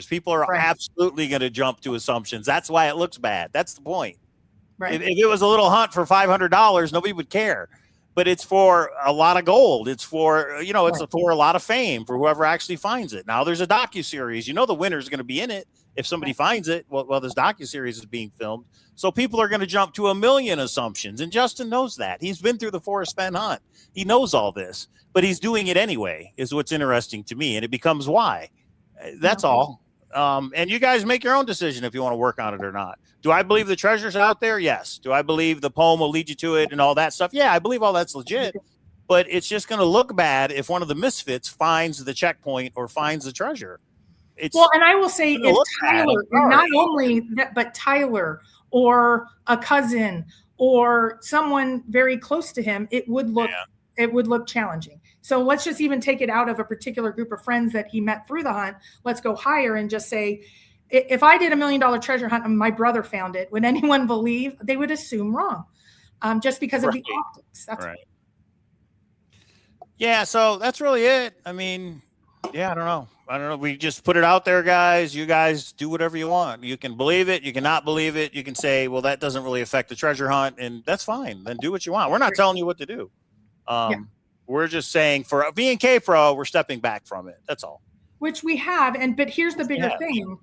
People are absolutely going to jump to assumptions. That's why it looks bad. That's the point. Right. If it was a little hunt for $500, nobody would care. But it's for a lot of gold. It's for, you know, it's for a lot of fame for whoever actually finds it. Now there's a docuseries. You know the winner is going to be in it if somebody finds it. Well, this docuseries is being filmed. So people are going to jump to 1 million assumptions. And Justin knows that. He's been through the Forrest Fenn hunt. He knows all this. But he's doing it anyway, is what's interesting to me. And it becomes why. That's all. And you guys make your own decision if you want to work on it or not. Do I believe the treasure's out there? Yes. Do I believe the poem will lead you to it and all that stuff? Yeah, I believe all that's legit. But it's just going to look bad if one of the misfits finds the checkpoint or finds the treasure. Well, and I will say, if Tyler, not only that, but Tyler or a cousin or someone very close to him, it would look challenging. So let's just even take it out of a particular group of friends that he met through the hunt. Let's go higher and just say, if I did $1 million treasure hunt and my brother found it, would anyone believe? They would assume wrong, just because of the optics. That's right. Yeah, so that's really it. I mean, yeah, I don't know. We just put it out there, guys. You guys do whatever you want. You can believe it. You cannot believe it. You can say, well, that doesn't really affect the treasure hunt, and that's fine. Then do what you want. We're not telling you what to do. We're just saying, for being Kpro, we're stepping back from it. That's all. Which we have. But here's the bigger thing.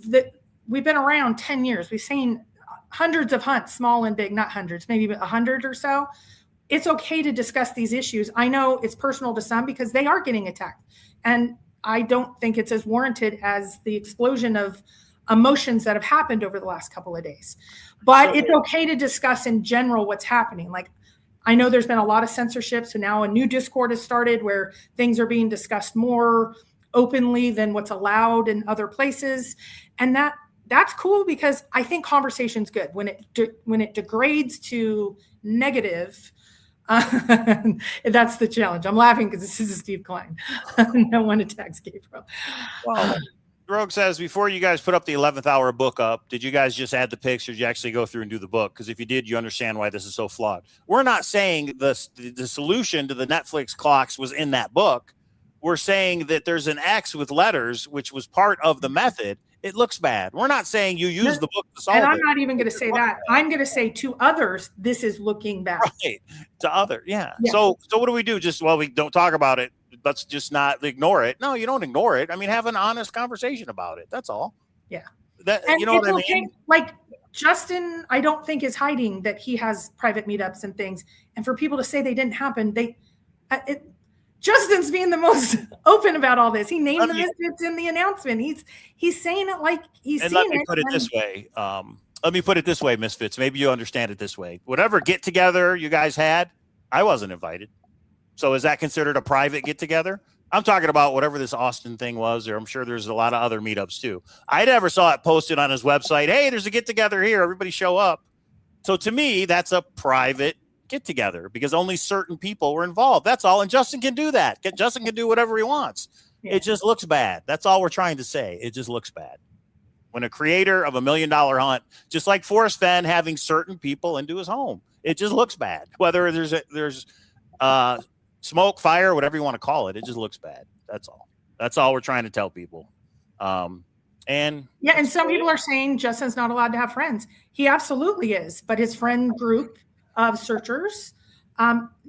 That we've been around 10 years. We've seen hundreds of hunts, small and big, not hundreds, maybe 100 or so. It's okay to discuss these issues. I know it's personal to some because they are getting attacked. And I don't think it's as warranted as the explosion of emotions that have happened over the last couple of days. But it's okay to discuss in general what's happening. Like, I know there's been a lot of censorship. So now a new Discord has started where things are being discussed more openly than what's allowed in other places. And that's cool, because I think conversation's good. When it degrades to negative, that's the challenge. I'm laughing because this is a Steve Klein. No one attacks Kpro. Well, Rogue says, before you guys put up the 11th hour book up, did you guys just add the pics, or did you actually go through and do the book? Because if you did, you understand why this is so flawed. We're not saying the solution to the Netflix clocks was in that book. We're saying that there's an X with letters, which was part of the method. It looks bad. We're not saying you use the book to solve it. And I'm not even going to say that. I'm going to say to others, this is looking bad. Right. To others. Yeah. So what do we do? Just, we don't talk about it. Let's just not ignore it. No, you don't ignore it. I mean, have an honest conversation about it. That's all. Yeah. You know what I mean? Like, Justin, I don't think is hiding that he has private meetups and things. And for people to say they didn't happen, Justin's being the most open about all this. He named the misfits in the announcement. He's saying it like he's seen it. Let me put it this way. Let me put it this way, misfits. Maybe you understand it this way. Whatever get together you guys had, I wasn't invited. So is that considered a private get together? I'm talking about whatever this Austin thing was, or I'm sure there's a lot of other meetups too. I never saw it posted on his website. Hey, there's a get together here. Everybody show up. So to me, that's a private get together because only certain people were involved. That's all. And Justin can do that. Justin can do whatever he wants. Yeah. It just looks bad. That's all we're trying to say. It just looks bad. When a creator of $1 million hunt, just like Forrest Fenn having certain people into his home, it just looks bad. Whether there's smoke, fire, whatever you want to call it, it just looks bad. That's all. That's all we're trying to tell people. And some people are saying Justin's not allowed to have friends. He absolutely is, but his friend group of searchers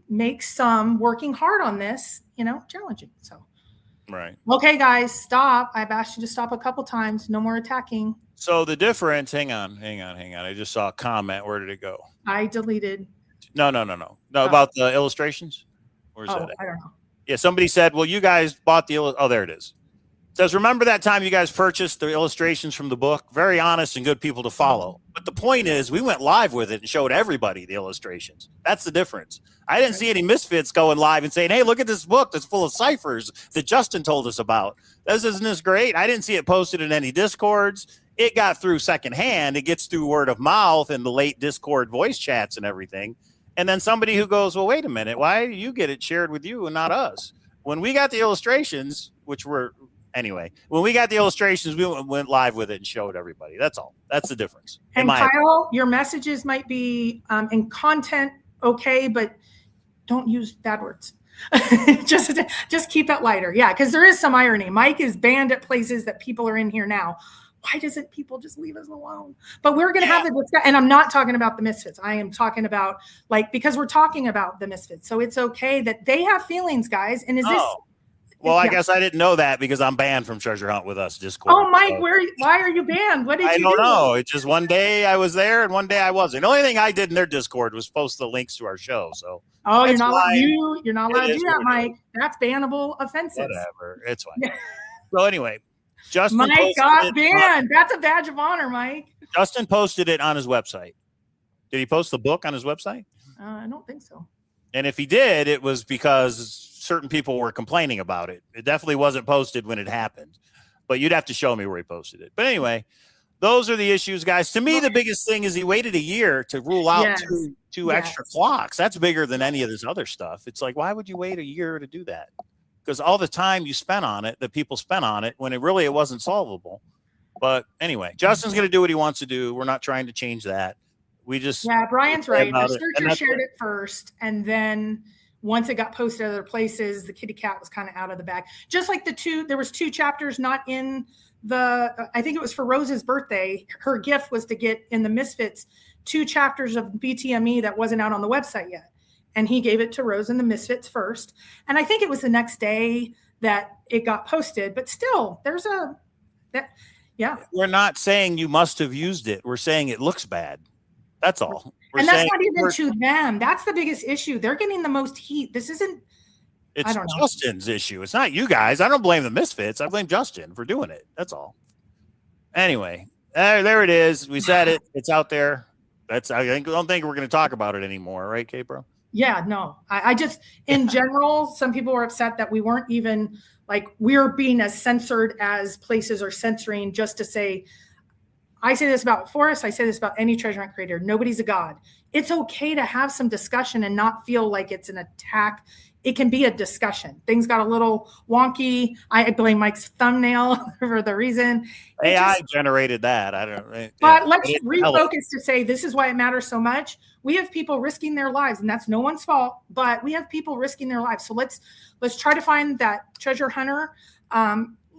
makes some working hard on this, challenging. So, right. Okay, guys, stop. I've asked you to stop a couple times. No more attacking. So the difference, hang on. I just saw a comment. Where did it go? I deleted. No, about the illustrations. Where's that at? I don't know. Yeah, somebody said, well, you guys bought there it is. It says, remember that time you guys purchased the illustrations from the book? Very honest and good people to follow. But the point is, we went live with it and showed everybody the illustrations. That's the difference. I didn't see any misfits going live and saying, hey, look at this book that's full of ciphers that Justin told us about. Isn't this great? I didn't see it posted in any Discords. it got through secondhand. It gets through word of mouth and the late Discord voice chats and everything. And then somebody who goes, well, wait a minute, why do you get it shared with you and not us? When we got the illustrations, which were anyway, when we got the illustrations, we went live with it and showed everybody. That's all. That's the difference. And Kyle, your messages might be in content okay, but don't use bad words. just keep it lighter. Yeah, because there is some irony. Mike is banned at places that people are in here now. Why doesn't people just leave us alone? But we're going to have the discussion. And I'm not talking about the Misfits. I am talking about, like, because we're talking about the Misfits. So it's okay that they have feelings, guys. And is this... Well, I guess I didn't know that because I'm banned from Treasure Hunt with Us Discord. Oh, Mike, why are you banned? What did you do? I don't know. It's just one day I was there and one day I wasn't. The only thing I did in their Discord was post the links to our show. So you're not allowed to do that, Mike. That's bannable offenses. Whatever. It's fine. So anyway, Justin Mike got banned. That's a badge of honor, Mike. Justin posted it on his website. Did he post the book on his website? I don't think so. And if he did, it was because certain people were complaining about it. It definitely wasn't posted when it happened, but you'd have to show me where he posted it. But anyway, those are the issues, guys. To me, the biggest thing is he waited a year to rule out two extra clocks. That's bigger than any of this other stuff. It's like, why would you wait a year to do that? Because all the time you spent on it, that people spent on it, when it wasn't solvable. But anyway, Justin's going to do what he wants to do. We're not trying to change that. We just Brian's right. The searcher shared it first, and then once it got posted other places, the kitty cat was kind of out of the bag. Just like there was 2 chapters not in I think it was for Rose's birthday. Her gift was to get in the Misfits 2 chapters of BTME that wasn't out on the website yet. And he gave it to Rose and the Misfits first. And I think it was the next day that it got posted, but still We're not saying you must have used it. We're saying it looks bad. That's all. And that's not even to them. That's the biggest issue. They're getting the most heat. This isn't. It's Justin's issue. It's not you guys. I don't blame the Misfits. I blame Justin for doing it. That's all. Anyway, there it is. We said it. It's out there. I don't think we're going to talk about it anymore, right, Kpro? Yeah, no. I just, in general, some people were upset that we weren't even we're being as censored as places are censoring just to say. I say this about Forrest. I say this about any treasure hunt creator. Nobody's a god. It's okay to have some discussion and not feel like it's an attack. It can be a discussion. Things got a little wonky. I blame Mike's thumbnail for the reason. AI generated that. I don't know. But let's refocus to say this is why it matters so much. We have people risking their lives, and that's no one's fault, but we have people risking their lives. So let's try to find that treasure hunter.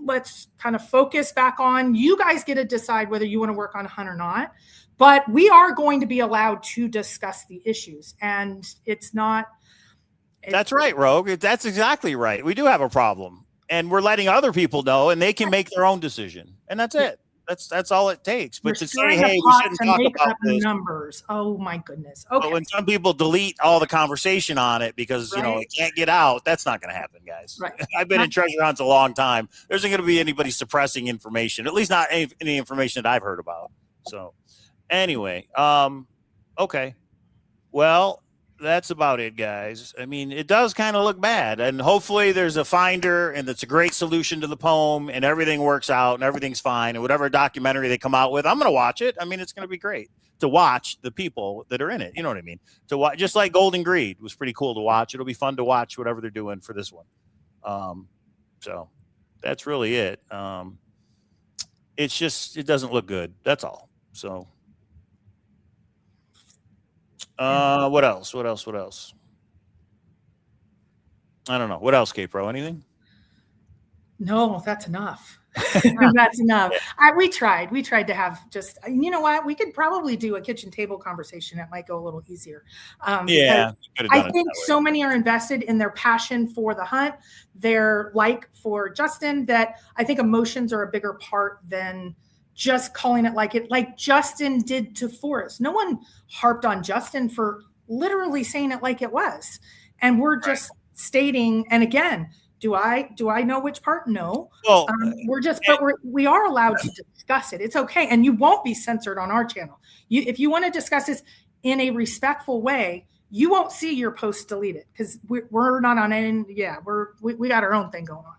Let's kind of focus back on, you guys get to decide whether you want to work on a hunt or not, but we are going to be allowed to discuss the issues, and that's right, Rogue. That's exactly right. We do have a problem, and we're letting other people know, and they can make their own decision, and that's it. That's all it takes. But to say, hey, we shouldn't talk about this. Numbers. Oh my goodness. Okay. But when some people delete all the conversation on it because it can't get out, that's not going to happen, guys. Right. I've been in treasure hunts a long time. There isn't going to be anybody suppressing information, at least not any information that I've heard about. So, anyway, okay. Well, that's about it, guys. I mean, it does kind of look bad, and hopefully there's a finder and it's a great solution to the poem and everything works out and everything's fine, and whatever documentary they come out with, I'm going to watch it. I mean, it's going to be great to watch the people that are in it. You know what I mean? To watch, just like Golden Greed was pretty cool to watch. It'll be fun to watch whatever they're doing for this one. So that's really it. It's just, it doesn't look good. That's all. So what else? I don't know. What else, Kpro? Anything? No, that's enough. That's enough. We tried to have just, you know what? We could probably do a kitchen table conversation. It might go a little easier. I think so many are invested in their passion for the hunt, their like for Justin, that I think emotions are a bigger part than just calling it like Justin did to Forrest. No one harped on Justin for literally saying it like it was. And we're just stating, and again, do I know which part? No. Well, we are allowed to discuss it. It's okay. And you won't be censored on our channel. If you want to discuss this in a respectful way, you won't see your post deleted because we're not on any. Yeah, we got our own thing going on.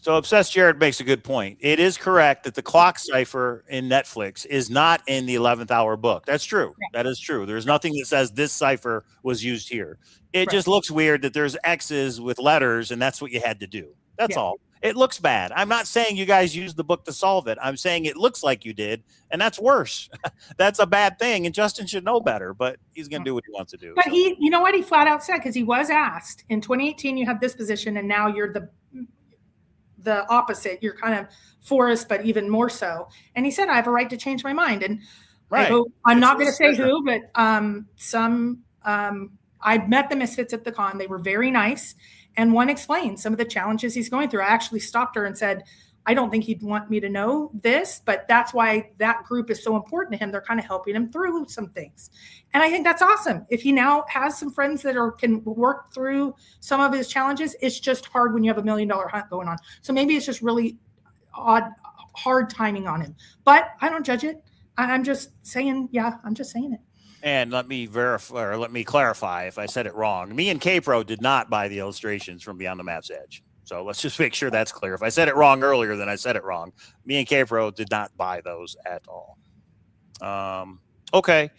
So Obsessed Jared makes a good point. It is correct that the clock cipher in Netflix is not in the 11th hour book. That's true. Right. That is true. There's nothing that says this cipher was used here. It Right. just looks weird that there's X's with letters and that's what you had to do. That's all. It looks bad. I'm not saying you guys used the book to solve it. I'm saying it looks like you did, and that's worse. That's a bad thing, and Justin should know better, but he's going to do what he wants to do. But he, you know what? He flat out said, because he was asked in 2018, you have this position, and now you're the opposite. You're kind of Forrest, but even more so. And he said, I have a right to change my mind. And right. I'm not going to say who, but I met the Misfits at the con. They were very nice. And one explained some of the challenges he's going through. I actually stopped her and said, I don't think he'd want me to know this, but that's why that group is so important to him. They're kind of helping him through some things. And I think that's awesome. If he now has some friends that can work through some of his challenges, it's just hard when you have $1 million hunt going on. So maybe it's just really hard timing on him. But I don't judge it. I'm just saying, I'm just saying it. And let me verify, or let me clarify if I said it wrong. Me and Kpro did not buy the illustrations from Beyond the Map's Edge. So let's just make sure that's clear. If I said it wrong earlier, then I said it wrong. Me and Kpro did not buy those at all. Okay.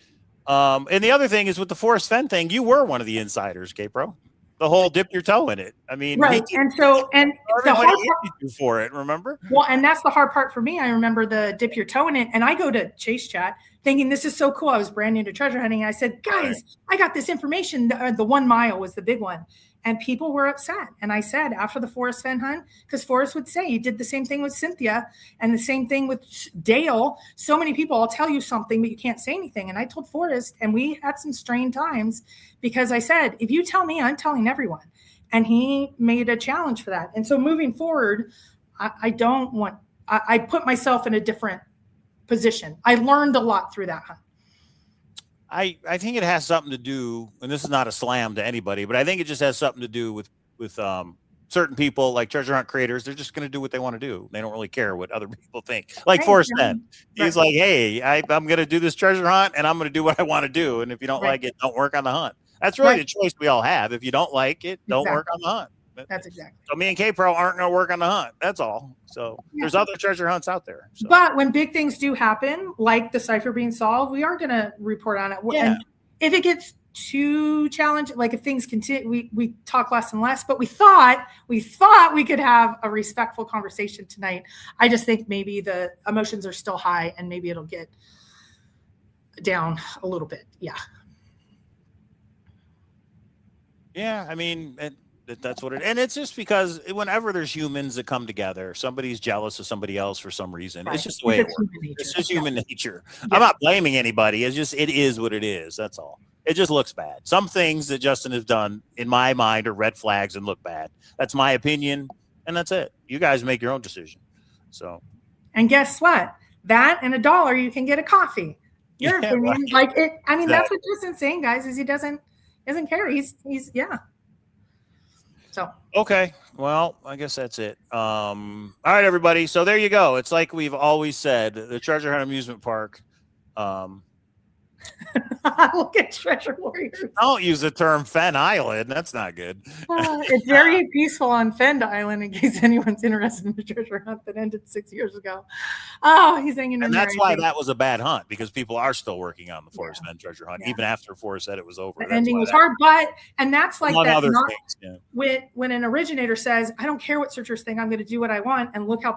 And the other thing is with the Forrest Fenn thing, you were one of the insiders, Kpro. The whole dip your toe in it. I mean, right. And the hard part for it, remember? Well, and that's the hard part for me. I remember the dip your toe in it, and I go to Chase Chat thinking this is so cool. I was brand new to treasure hunting. I said, guys, I got this information. The 1 mile was the big one. And people were upset. And I said, after the Forrest Fenn hunt, because Forrest would say, he did the same thing with Cynthia and the same thing with Dale. So many people, I'll tell you something, but you can't say anything. And I told Forrest, and we had some strained times because I said, if you tell me, I'm telling everyone. And he made a challenge for that. And so moving forward, I put myself in a different position. I learned a lot through that hunt. I think it has something to do, and this is not a slam to anybody, but I think it just has something to do with certain people like treasure hunt creators. They're just going to do what they want to do. They don't really care what other people think. Like Forrest Fenn, he's like, hey, I'm going to do this treasure hunt and I'm going to do what I want to do. And if you don't like it, don't work on the hunt. That's really the choice we all have. If you don't like it, don't work on the hunt. That's exactly. So me and Kpro aren't going to work on the hunt. That's all. So there's other treasure hunts out there. So. But when big things do happen, like the cipher being solved, we are going to report on it. Yeah. And if it gets too challenging, like if things continue, we talk less and less. But we thought we could have a respectful conversation tonight. I just think maybe the emotions are still high, and maybe it'll get down a little bit. Yeah. Yeah, I mean. That's what it, and it's just because whenever there's humans that come together, somebody's jealous of somebody else for some reason. Right. It's just the way it works. It's just human nature. Yeah. I'm not blaming anybody. It is what it is. That's all. It just looks bad. Some things that Justin has done, in my mind, are red flags and look bad. That's my opinion, and that's it. You guys make your own decision. So. And guess what? That and $1, you can get a coffee. Your opinion, right. Like it. I mean, that's what Justin's saying, guys. Is he doesn't care. He's yeah. So okay, well, I guess that's it. All right, everybody. So there you go. It's like we've always said, the Treasure Hunt Amusement Park. Look at Treasure Warriors. Don't use the term Fenn Island. That's not good. It's very peaceful on Fenn Island, in case anyone's interested in the treasure hunt that ended 6 years ago. Oh, he's hanging in and there. That's why that was a bad hunt, because people are still working on the Forrest Fenn treasure hunt, even after Forrest said it was over. The ending was hard, and that's like that. Other things, when an originator says, I don't care what searchers think, I'm going to do what I want, and look how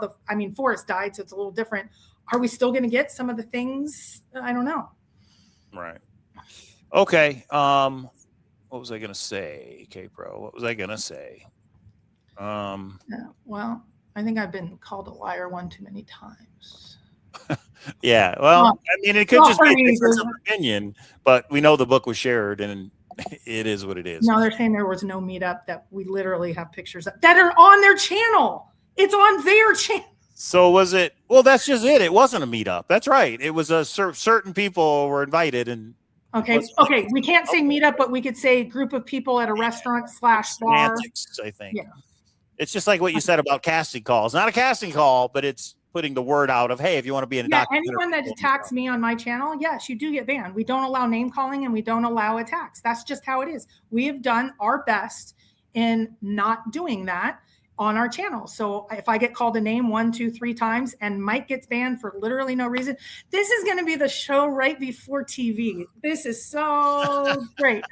Forrest died, so it's a little different. Are we still going to get some of the things? I don't know. Right. Okay. What was I going to say, Kpro? What was I going to say? Well, I think I've been called a liar one too many times. Yeah. Well, I mean, it could just be a difference of opinion, but we know the book was shared, and it is what it is. No, they're saying there was no meetup, that we literally have pictures that are on their channel. It's on their channel. So was it? Well, that's just it. It wasn't a meetup. That's right. It was a certain people were invited, and okay. We can't say meetup, but we could say group of people at a restaurant / bar. Semantics, I think. Yeah. It's just like what you said about casting calls. Not a casting call, but it's putting the word out of, hey, if you want to be in a documentary. Anyone that attacks me on my channel, yes, you do get banned. We don't allow name calling, and we don't allow attacks. That's just how it is. We have done our best in not doing that. on our channel. So if I get called a name 1, 2, 3 times and Mike gets banned for literally no reason, this is going to be the show right before TV. This is so great.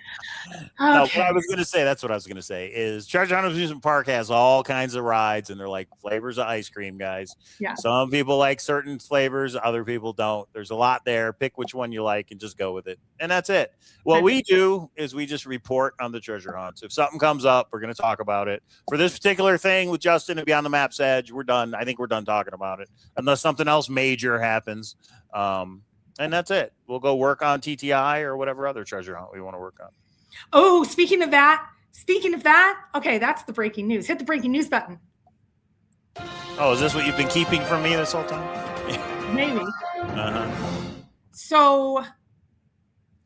No, Okay. what I was going to say, that's what I was going to say, is Treasure Hunt Amusement Park has all kinds of rides, and they're like flavors of ice cream, guys. Yeah. Some people like certain flavors, other people don't. There's a lot there. Pick which one you like and just go with it. And that's it. What we do is we just report on the treasure hunts. If something comes up, we're going to talk about it. For this particular thing with Justin and Beyond the Map's Edge, we're done. I think we're done talking about it, unless something else major happens. And that's it. We'll go work on TTI or whatever other treasure hunt we want to work on. Oh, speaking of that, okay, that's the breaking news. Hit the breaking news button. Oh, is this what you've been keeping from me this whole time? Maybe. So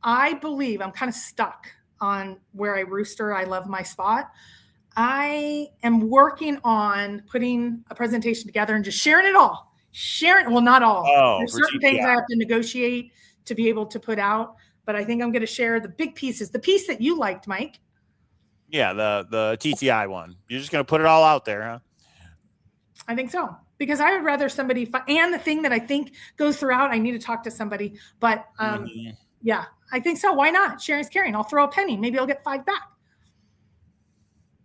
I believe I'm kind of stuck on where I rooster. I love my spot. I am working on putting a presentation together and just sharing it all. Well, not all. There's certain things I have to negotiate to be able to put out. But I think I'm going to share the big pieces. The piece that you liked, Mike. Yeah, the TTI one. You're just going to put it all out there, huh? I think so. Because I would rather somebody, and the thing that I think goes throughout, I need to talk to somebody. But yeah, I think so. Why not? Sharing's caring. I'll throw a penny. Maybe I'll get 5 back.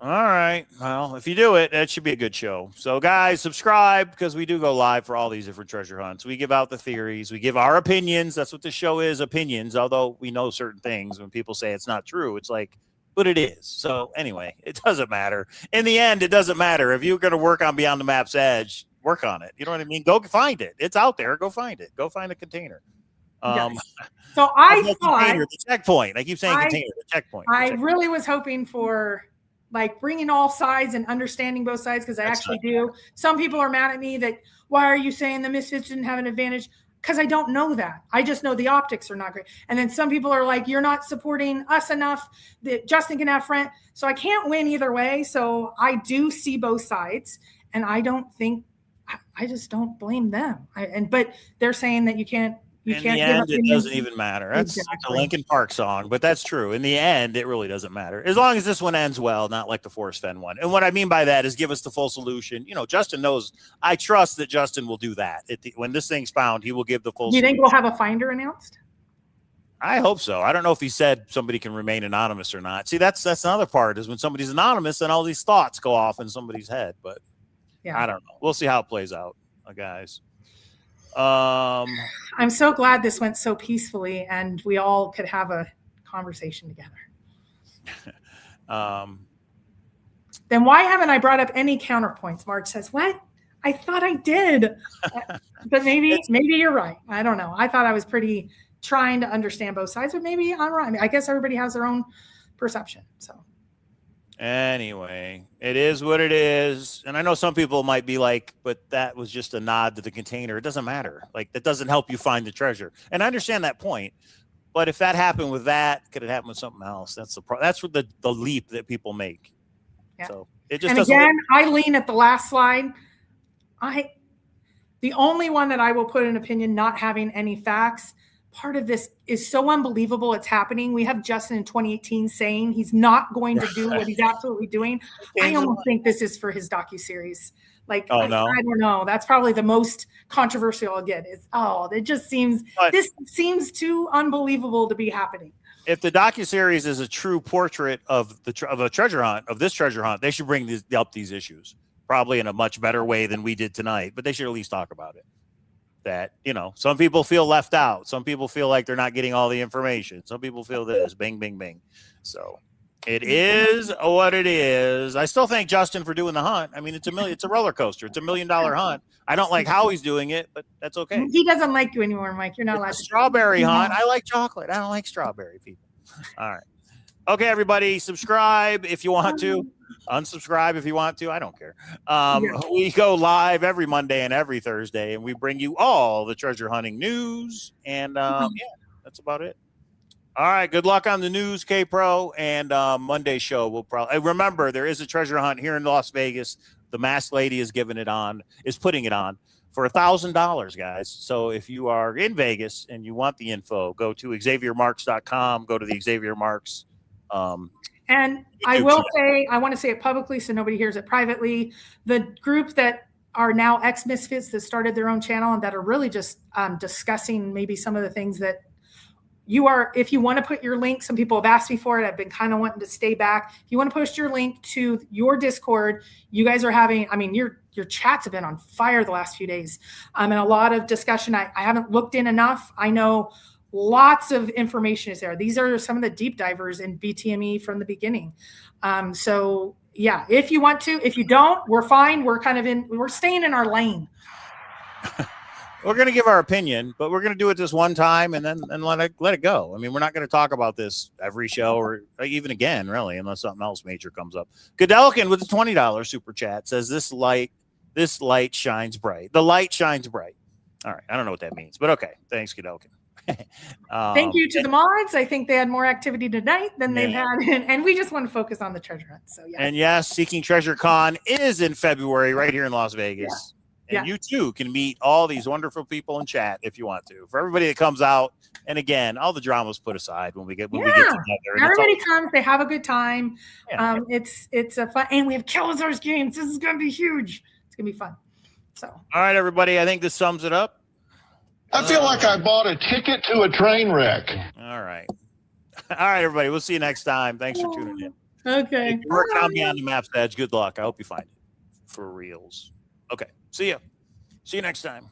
All right. Well, if you do it, that should be a good show. So, guys, subscribe, because we do go live for all these different treasure hunts. We give out the theories. We give our opinions. That's what the show is, opinions. Although we know certain things, when people say it's not true, it's like, but it is. So, anyway, it doesn't matter. In the end, it doesn't matter. If you're going to work on Beyond the Map's Edge, work on it. You know what I mean? Go find it. It's out there. Go find it. Go find a container. Yes. So I thought container, the checkpoint. I keep saying container, the checkpoint. I really was hoping for like bringing all sides and understanding both sides, because I actually do. Some people are mad at me that, why are you saying the Misfits didn't have an advantage? Because I don't know that. I just know the optics are not great. And then some people are like, you're not supporting us enough, that Justin can have friend. So I can't win either way. So I do see both sides, and I just don't blame them. But they're saying that you can't. In the end, it doesn't even matter. That's like a Linkin Park song, but that's true. In the end, it really doesn't matter. As long as this one ends well, not like the Forest Fen one. And what I mean by that is give us the full solution. You know, Justin knows. I trust that Justin will do that. When this thing's found, he will give the full solution. Do you think we'll have a finder announced? I hope so. I don't know if he said somebody can remain anonymous or not. See, that's another part, is when somebody's anonymous, then all these thoughts go off in somebody's head. But yeah, I don't know. We'll see how it plays out, guys. I'm so glad this went so peacefully and we all could have a conversation together. Then why haven't I brought up any counterpoints? Marge says, what? I thought I did. But maybe you're right. I don't know. I thought I was pretty trying to understand both sides, but maybe I'm right. I guess everybody has their own perception. So anyway, it is what it is. And I know some people might be like, but that was just a nod to the container. It doesn't matter. Like, that doesn't help you find the treasure. And I understand that point. But if that happened with that, could it happen with something else? That's that's what the leap that people make. Yeah. So it just doesn't. And again, I lean at the last slide. The only one that I will put an opinion, not having any facts. Part of this is so unbelievable it's happening. We have Justin in 2018 saying he's not going to do what he's absolutely doing. I almost think this is for his docuseries. Like, I don't know. That's probably the most controversial I'll get. It just seems, this seems too unbelievable to be happening. If the docuseries is a true portrait of a treasure hunt, of this treasure hunt, they should bring up these issues, probably in a much better way than we did tonight, but they should at least talk about it. That, you know, some people feel left out. Some people feel like they're not getting all the information. Some people feel this, bing, bing, bing. So it is what it is. I still thank Justin for doing the hunt. I mean, it's a roller coaster. It's $1 million hunt. I don't like how he's doing it, but that's okay. He doesn't like you anymore, Mike. You're not allowed to. Strawberry hunt. I like chocolate. I don't like strawberry people. All right. Okay, everybody, subscribe if you want to. Unsubscribe if you want to. I don't care. We go live every Monday and every Thursday, and we bring you all the treasure hunting news. And yeah, that's about it. All right. Good luck on the news, Kpro. And Monday show will probably remember there is a treasure hunt here in Las Vegas. The masked lady is putting it on for $1,000, guys. So if you are in Vegas and you want the info, go to XavierMarx.com. Go to the Xavier Marx And I will say, I want to say it publicly so nobody hears it privately. The group that are now ex-Misfits that started their own channel and that are really just discussing maybe some of the things that you are, if you want to put your link, some people have asked me for it. I've been kind of wanting to stay back. If you want to post your link to your Discord, you guys are having, I mean, your chats have been on fire the last few days. And a lot of discussion. I haven't looked in enough. I know lots of information is there. These are some of the deep divers in BTME from the beginning. So yeah, if you want to, if you don't, we're fine. We're kind of we're staying in our lane. We're going to give our opinion, but we're going to do it this one time and then let it go. I mean, we're not going to talk about this every show or even again, really, unless something else major comes up. Godelkin with the $20 super chat says this light shines bright. The light shines bright. All right. I don't know what that means, but okay. Thanks, Godelkin. Thank you to the mods. I think they had more activity tonight than they've had, and we just want to focus on the treasure hunt. So yeah. And yes, Seeking Treasure Con is in February right here in Las Vegas. Yeah. And you too can meet all these wonderful people in chat if you want to. For everybody that comes out, and again, all the drama's put aside when we get together. Everybody comes, they have a good time. Yeah. It's a fun, and we have Cowlazars games. This is going to be huge. It's going to be fun. So all right, everybody. I think this sums it up. I feel like I bought a ticket to a train wreck. All right. All right, everybody. We'll see you next time. Thanks for tuning in. Okay. If you're working on Beyond the Maps Edge, good luck. I hope you find it for reals. Okay. See ya. See you next time.